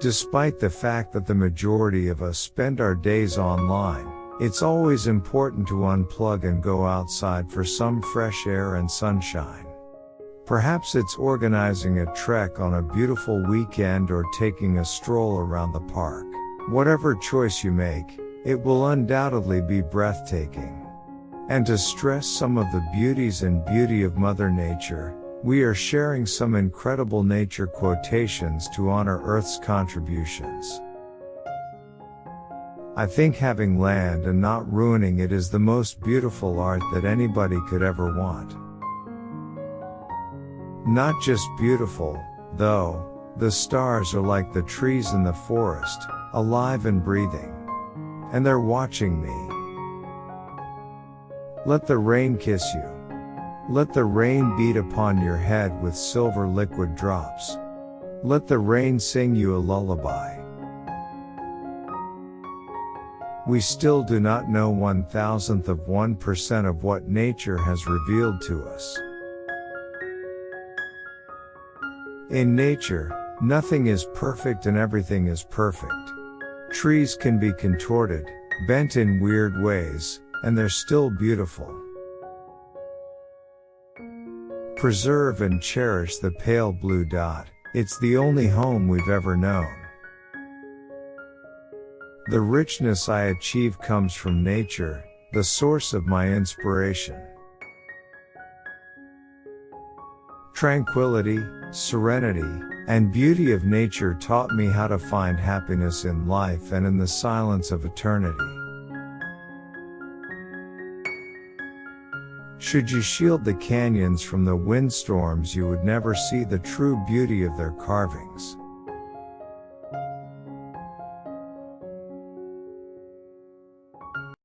Despite the fact that the majority of us spend our days online, it's always important to unplug and go outside for some fresh air and sunshine. Perhaps it's organizing a trek on a beautiful weekend or taking a stroll around the park. Whatever choice you make, it will undoubtedly be breathtaking. And to stress some of the beauties and beauty of Mother Nature, we are sharing some incredible nature quotations to honor Earth's contributions. I think having land and not ruining it is the most beautiful art that anybody could ever want. Not just beautiful, though, the stars are like the trees in the forest, alive and breathing. And they're watching me. Let the rain kiss you. Let the rain beat upon your head with silver liquid drops. Let the rain sing you a lullaby. We still do not know 1,000% of what nature has revealed to us. In nature, nothing is perfect and everything is perfect. Trees can be contorted, bent in weird ways, and they're still beautiful. Preserve and cherish the pale blue dot, it's the only home we've ever known. The richness I achieve comes from nature, the source of my inspiration. Tranquility, serenity, and beauty of nature taught me how to find happiness in life and in the silence of eternity. Should you shield the canyons from the windstorms, you would never see the true beauty of their carvings.